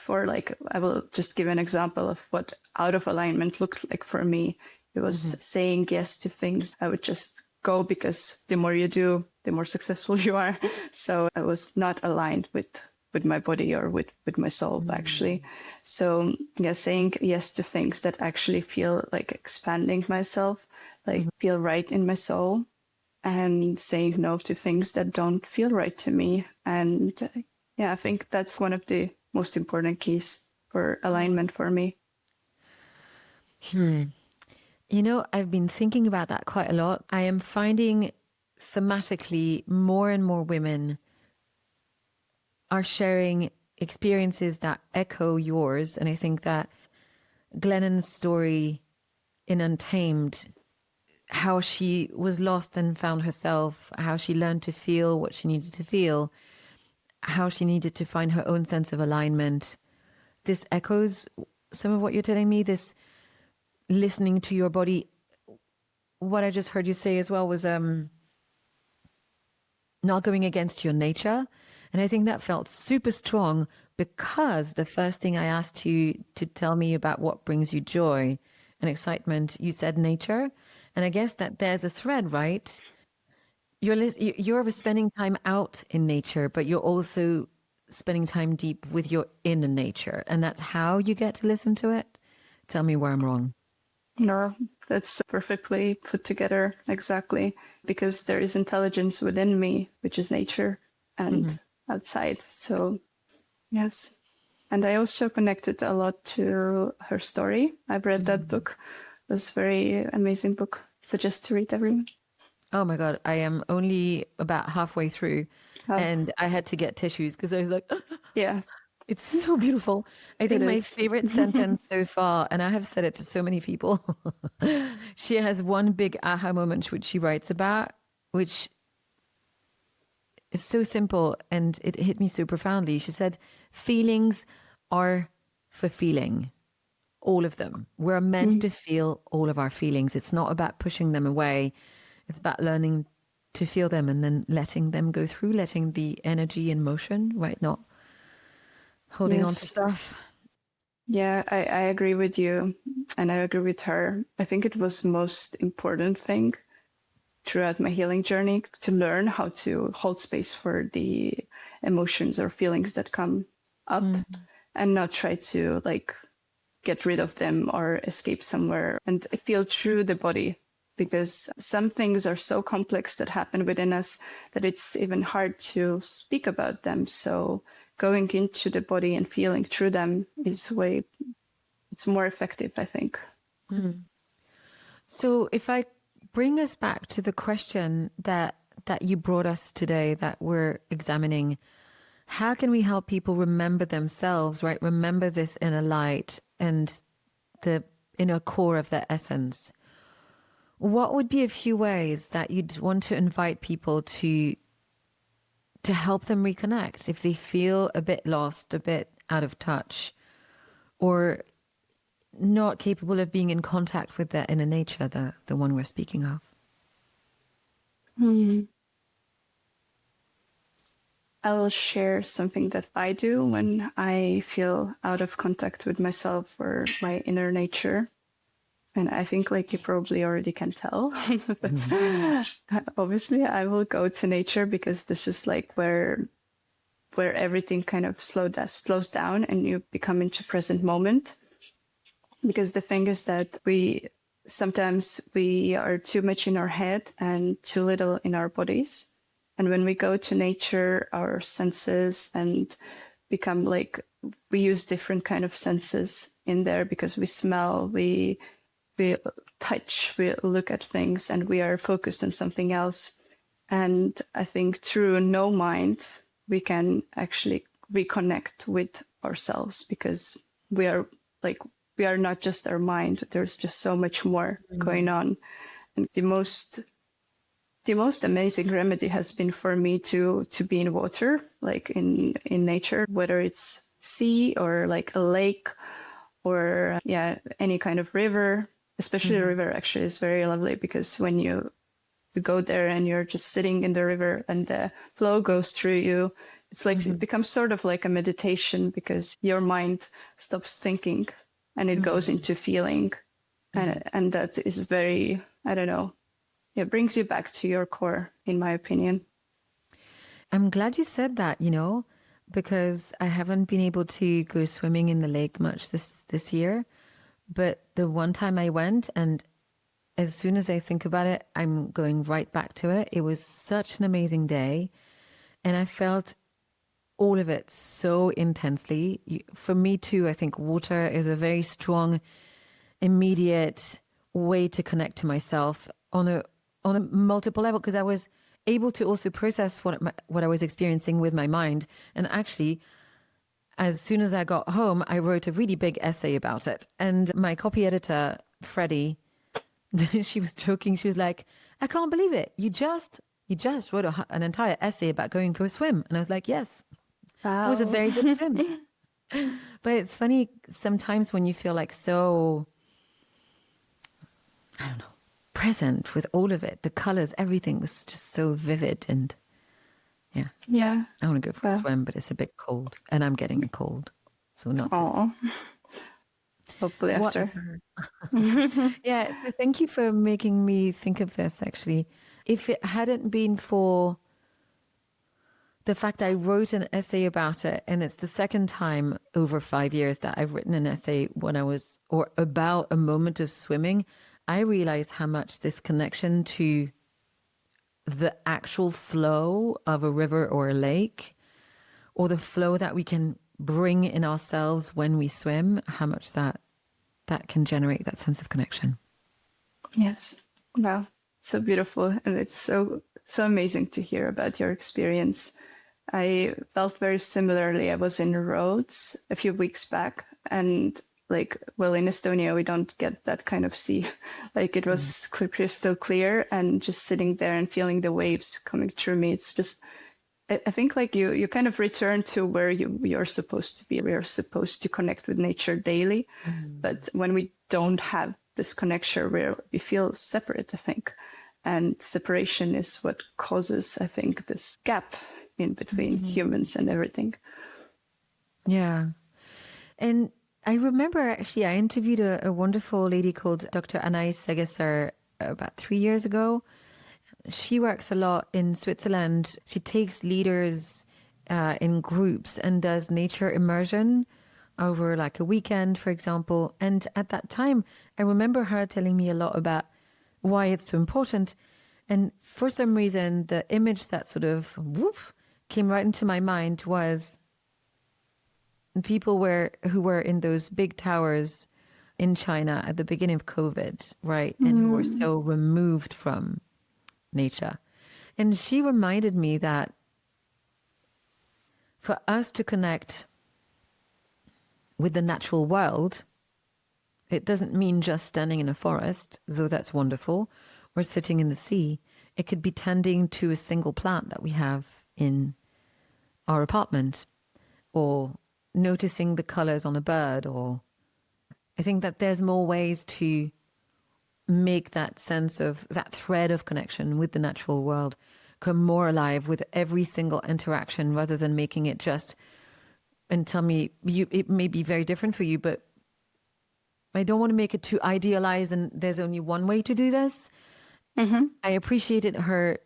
like, I will just give an example of what out of alignment looked like for me. It was saying yes to things. I would just go because the more you do, the more successful you are. So I was not aligned with my body or with my soul, actually. So yeah, saying yes to things that actually feel like expanding myself, like feel right in my soul, and saying no to things that don't feel right to me. And yeah, I think that's one of the most important keys for alignment for me. You know, I've been thinking about that quite a lot. I am finding thematically more and more women are sharing experiences that echo yours. And I think that Glennon's story in Untamed, how she was lost and found herself, how she learned to feel what she needed to feel, how she needed to find her own sense of alignment. This echoes some of what you're telling me, this listening to your body. What I just heard you say as well was not going against your nature. And I think that felt super strong, because the first thing I asked you to tell me about what brings you joy and excitement, you said nature. And I guess that there's a thread, right? You're spending time out in nature, but you're also spending time deep with your inner nature. And that's how you get to listen to it. Tell me where I'm wrong. No, that's perfectly put together. Exactly. Because there is intelligence within me, which is nature, and outside. So, yes. And I also connected a lot to her story. I've read that book. It was a very amazing book. Suggest to read, everyone. Oh my God, I am only about halfway through, and I had to get tissues because I was like, yeah, it's so beautiful. I think my is. favorite sentence so far, and I have said it to so many people, she has one big aha moment, which she writes about, which is so simple, and it hit me so profoundly. She said, feelings are for feeling. All of them. We're meant to feel all of our feelings. It's not about pushing them away. It's about learning to feel them and then letting them go through, letting the energy in motion, right? Not holding on to stuff. Yeah, I agree with you, and I agree with her. I think it was the most important thing throughout my healing journey, to learn how to hold space for the emotions or feelings that come up, and not try to like get rid of them or escape somewhere, and feel through the body, because some things are so complex that happen within us that it's even hard to speak about them. So going into the body and feeling through them is it's more effective, I think. So if I bring us back to the question that you brought us today, that we're examining, how can we help people remember themselves, right? Remember this inner light and the inner core of their essence. What would be a few ways that you'd want to invite people to help them reconnect if they feel a bit lost, a bit out of touch, or not capable of being in contact with the inner nature, the one we're speaking of? I will share something that I do when I feel out of contact with myself or my inner nature. And I think like you probably already can tell, but obviously I will go to nature because this is like where everything kind of slows down and you become into present moment. Because the thing is that sometimes we are too much in our head and too little in our bodies. And when we go to nature, our senses and become like, we use different kind of senses in there because we smell, we touch, we look at things, and we are focused on something else. And I think through no mind, we can actually reconnect with ourselves because we are not just our mind. There's just so much more going on. And the most amazing remedy has been for me to be in water, like in nature, whether it's sea or like a lake or any kind of river. Especially a river actually is very lovely because when you go there and you're just sitting in the river and the flow goes through you, it's like it becomes sort of like a meditation because your mind stops thinking and it goes into feeling. And that is very, I don't know, it brings you back to your core, in my opinion. I'm glad you said that, because I haven't been able to go swimming in the lake much this year. But the one time I went, and as soon as I think about it, I'm going right back to it. It was such an amazing day. And I felt all of it so intensely. For me too, I think water is a very strong, immediate way to connect to myself on a multiple level, because I was able to also process what I was experiencing with my mind. And actually, as soon as I got home, I wrote a really big essay about it. And my copy editor, Freddie, she was joking. She was like, I can't believe it. You just wrote an entire essay about going for a swim. And I was like, yes, Wow. It was a very good swim. But it's funny sometimes when you feel like so, I don't know, present with all of it, the colors, everything was just so vivid. And yeah, I want to go for a swim, but it's a bit cold, and I'm getting a cold, so not. Oh, hopefully after. Yeah. So thank you for making me think of this. Actually, if it hadn't been for the fact I wrote an essay about it, and it's the second time over 5 years that I've written an essay about a moment of swimming, I realized how much this connection to the actual flow of a river or a lake, or the flow that we can bring in ourselves when we swim, how much that can generate that sense of connection. Yes. Wow. So beautiful. And it's so amazing to hear about your experience. I felt very similarly. I was in Rhodes a few weeks back, and in Estonia, we don't get that kind of sea. Like it was crystal clear, and just sitting there and feeling the waves coming through me. It's just, I think like you kind of return to where you're supposed to be. We are supposed to connect with nature daily. But when we don't have this connection, we feel separate, I think. And separation is what causes, I think, this gap in between humans and everything. Yeah. And I remember actually I interviewed a wonderful lady called Dr. Anne V about 3 years ago. She works a lot in Switzerland. She takes leaders in groups and does nature immersion over like a weekend, for example. And at that time, I remember her telling me a lot about why it's so important. And for some reason, the image that sort of came right into my mind was people who were in those big towers in China at the beginning of COVID, right? And who were so removed from nature. And she reminded me that for us to connect with the natural world, it doesn't mean just standing in a forest, though that's wonderful, or sitting in the sea. It could be tending to a single plant that we have in our apartment, or noticing the colors on a bird, or I think that there's more ways to make that sense of that thread of connection with the natural world come more alive with every single interaction, rather than making it just, and tell me, it may be very different for you, but I don't want to make it too idealized and there's only one way to do this. Mm-hmm. I appreciated her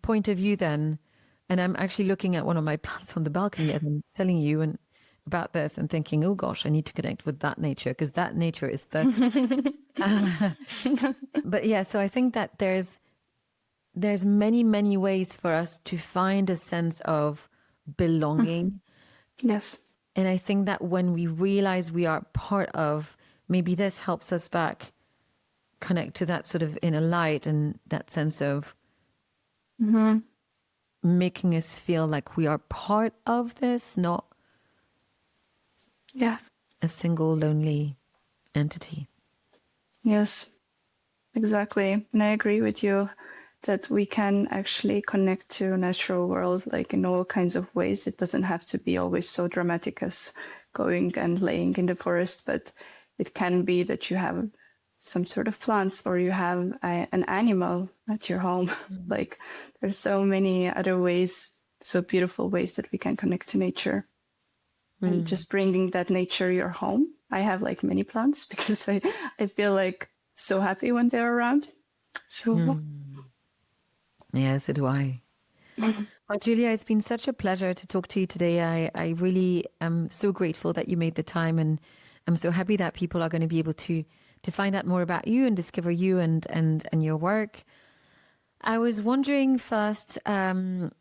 point of view then. And I'm actually looking at one of my plants on the balcony as I'm telling you and about this and thinking, oh gosh, I need to connect with that nature, because that nature is thirsty. But yeah, so I think that there's many, many ways for us to find a sense of belonging. Yes. And I think that when we realize we are part of, maybe this helps us back connect to that sort of inner light and that sense of making us feel like we are part of this, not a single lonely entity. Yes, exactly. And I agree with you that we can actually connect to natural world like in all kinds of ways. It doesn't have to be always so dramatic as going and laying in the forest, but it can be that you have some sort of plants or you have an animal at your home. Like there's so many other ways, so beautiful ways that we can connect to nature. And just bringing that nature your home. I have like many plants because I feel like so happy when they're around. So Yeah, so do I. Well, Julia, it's been such a pleasure to talk to you today. I really am so grateful that you made the time, and I'm so happy that people are going to be able to find out more about you and discover you and your work. I was wondering first, in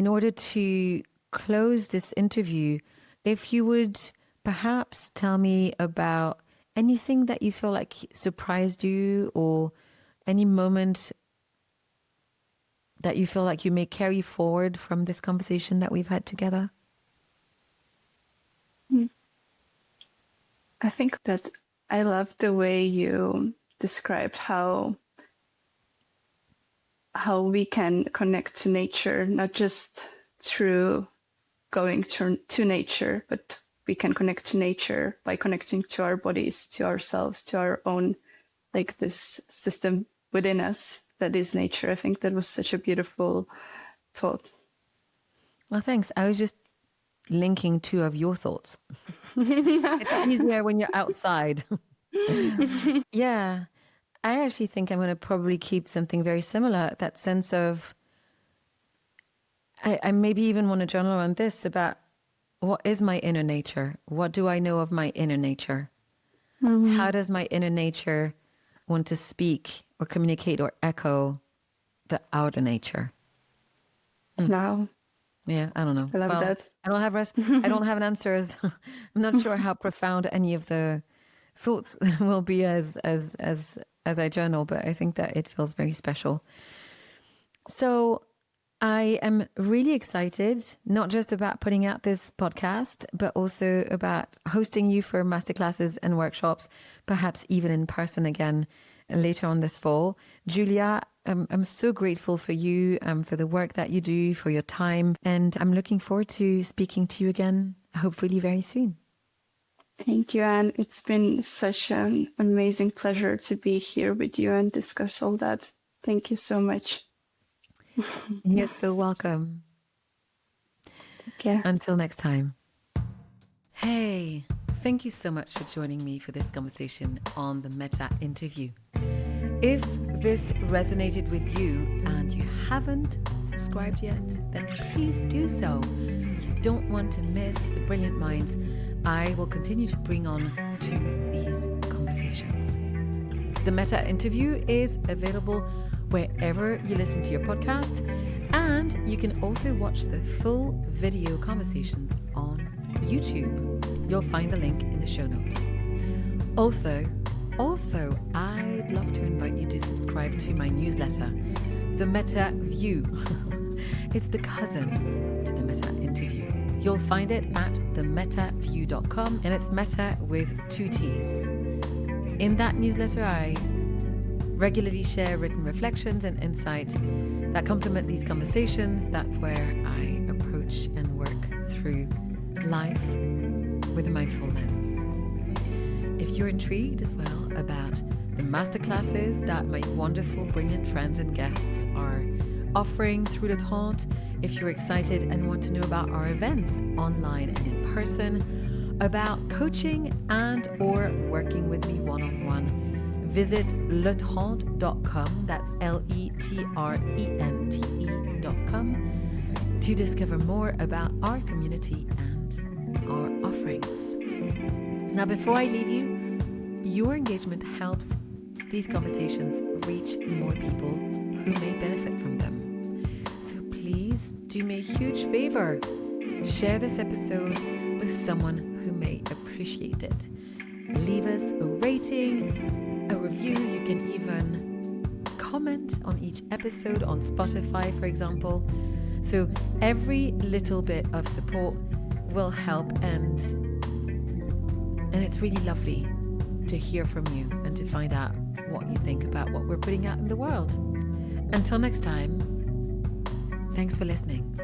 order to close this interview, if you would perhaps tell me about anything that you feel like surprised you, or any moment that you feel like you may carry forward from this conversation that we've had together? I think that I love the way you described how we can connect to nature, not just through going to nature, but we can connect to nature by connecting to our bodies, to ourselves, to our own, like this system within us that is nature. I think that was such a beautiful thought. Well, thanks. I was just linking two of your thoughts. It's easier when you're outside. Yeah. I actually think I'm going to probably keep something very similar. That sense of, I maybe even want to journal on this about what is my inner nature? What do I know of my inner nature? How does my inner nature want to speak or communicate or echo the outer nature? Wow. Yeah, I don't know. I love that. I don't have an answer. I'm not sure how profound any of the thoughts will be as I journal, but I think that it feels very special. So I am really excited, not just about putting out this podcast, but also about hosting you for masterclasses and workshops, perhaps even in person again later on this fall. Julia, I'm so grateful for you, for the work that you do, for your time, and I'm looking forward to speaking to you again, hopefully very soon. Thank you, Anne. It's been such an amazing pleasure to be here with you and discuss all that. Thank you so much. You're so welcome. Take care. Until next time. Hey, thank you so much for joining me for this conversation on the Mettā Interview. If this resonated with you and you haven't subscribed yet, then please do so. You don't want to miss the brilliant minds I will continue to bring on to these conversations. The Mettā Interview is available wherever you listen to your podcasts, and you can also watch the full video conversations on YouTube. You'll find the link in the show notes. Also, I'd love to invite you to subscribe to my newsletter, The Mettā View. It's the cousin to the Mettā Interview. You'll find it at themettaview.com, and it's Mettā with 2 T's. In that newsletter, I regularly share written reflections and insights that complement these conversations. That's where I approach and work through life with a mindful lens. if you're intrigued as well about the masterclasses that my wonderful, brilliant friends and guests are offering through Le Trente, if you're excited and want to know about our events online and in person, about coaching and or working with me one-on-one, visit letrente.com, that's LETRENTE.com, to discover more about our community and our offerings. Now, before I leave you, your engagement helps these conversations reach more people who may benefit from them. So please do me a huge favor. Share this episode with someone who may appreciate it. Leave us a rating, a review. You can even comment on each episode on Spotify, for example. So every little bit of support will help, and it's really lovely to hear from you and to find out what you think about what we're putting out in the world. Until next time, thanks for listening.